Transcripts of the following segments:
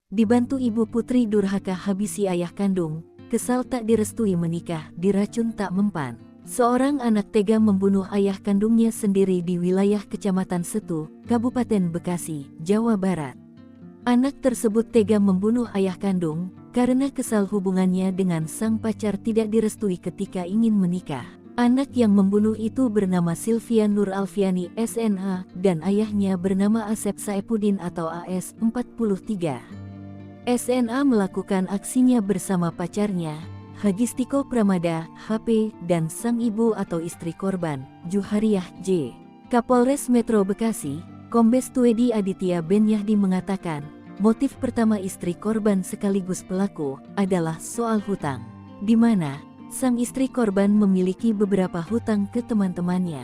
dibantu ibu putri durhaka habisi ayah kandung, kesal tak direstui menikah, diracun tak mempan. Seorang anak tega membunuh ayah kandungnya sendiri di wilayah Kecamatan Setu, Kabupaten Bekasi, Jawa Barat. Anak tersebut tega membunuh ayah kandung karena kesal hubungannya dengan sang pacar tidak direstui ketika ingin menikah. Anak yang membunuh itu bernama Sylvia Nur Alfiani SNA dan ayahnya bernama Asep Saipudin atau AS, 43. SNA melakukan aksinya bersama pacarnya, Hagistiko Pramada, HP, dan sang ibu atau istri korban, Juhariah J. Kapolres Metro Bekasi, Kombes Tuedi Aditya Benyahdi mengatakan, motif pertama istri korban sekaligus pelaku adalah soal hutang, di mana sang istri korban memiliki beberapa hutang ke teman-temannya.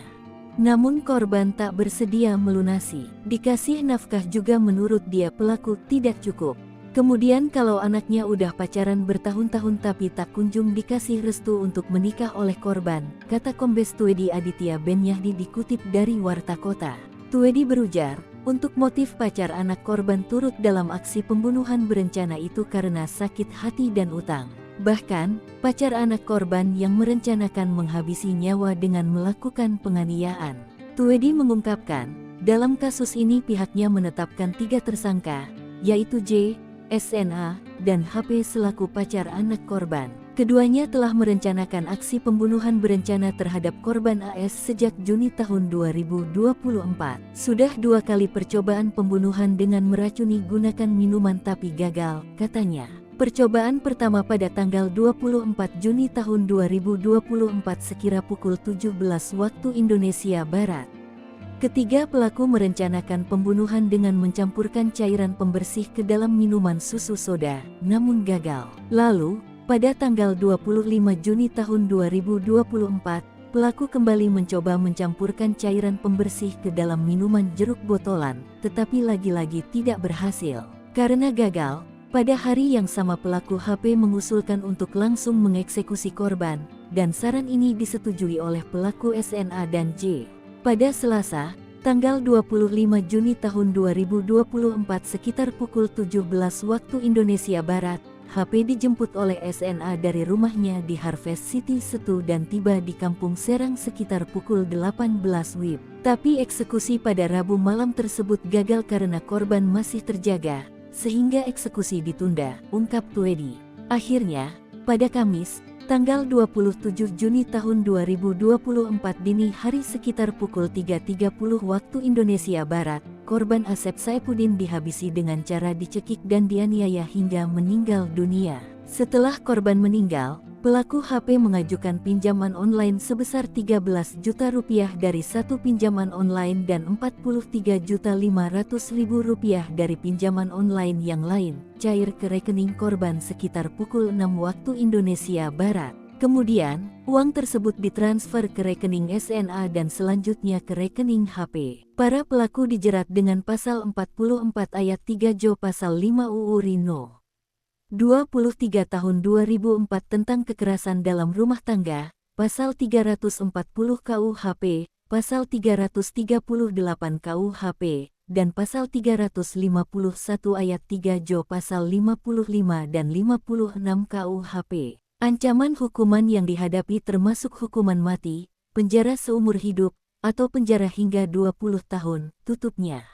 Namun korban tak bersedia melunasi. Dikasih nafkah juga menurut dia pelaku tidak cukup. Kemudian kalau anaknya udah pacaran bertahun-tahun tapi tak kunjung dikasih restu untuk menikah oleh korban, kata Kombes Tuedi Aditya Benyahdi dikutip dari Warta Kota. Tuedi berujar, untuk motif pacar anak korban turut dalam aksi pembunuhan berencana itu karena sakit hati dan utang. Bahkan, pacar anak korban yang merencanakan menghabisi nyawa dengan melakukan penganiayaan. Tuedi mengungkapkan, dalam kasus ini pihaknya menetapkan 3 tersangka, yaitu J, SNA, dan HP selaku pacar anak korban. Keduanya telah merencanakan aksi pembunuhan berencana terhadap korban AS sejak Juni tahun 2024. Sudah 2 kali percobaan pembunuhan dengan meracuni gunakan minuman tapi gagal, katanya. Percobaan pertama pada tanggal 24 Juni tahun 2024 sekira pukul 17 waktu Indonesia Barat. Ketiga pelaku merencanakan pembunuhan dengan mencampurkan cairan pembersih ke dalam minuman susu soda, namun gagal. Lalu, pada tanggal 25 Juni tahun 2024, pelaku kembali mencoba mencampurkan cairan pembersih ke dalam minuman jeruk botolan, tetapi lagi-lagi tidak berhasil. Karena gagal, pada hari yang sama pelaku HP mengusulkan untuk langsung mengeksekusi korban, dan saran ini disetujui oleh pelaku SNA dan J. Pada Selasa, tanggal 25 Juni tahun 2024 sekitar pukul 17 waktu Indonesia Barat, HP dijemput oleh SNA dari rumahnya di Harvest City Setu dan tiba di Kampung Serang sekitar pukul 18 WIB. Tapi eksekusi pada Rabu malam tersebut gagal karena korban masih terjaga, sehingga eksekusi ditunda, ungkap Tuedi. Akhirnya, pada Kamis, tanggal 27 Juni tahun 2024 dini hari sekitar pukul 3.30 waktu Indonesia Barat, korban Asep Saipudin dihabisi dengan cara dicekik dan dianiaya hingga meninggal dunia. Setelah korban meninggal, pelaku HP mengajukan pinjaman online sebesar 13 juta rupiah dari satu pinjaman online dan 43.500.000 rupiah dari pinjaman online yang lain, cair ke rekening korban sekitar pukul 6 waktu Indonesia Barat. Kemudian, uang tersebut ditransfer ke rekening SNA dan selanjutnya ke rekening HP. Para pelaku dijerat dengan pasal 44 ayat 3 Jo pasal 5 UU Rino 23 tahun 2004 tentang kekerasan dalam rumah tangga, pasal 340 KUHP, pasal 338 KUHP, dan pasal 351 ayat 3 Jo pasal 55 dan 56 KUHP. Ancaman hukuman yang dihadapi termasuk hukuman mati, penjara seumur hidup, atau penjara hingga 20 tahun, tutupnya.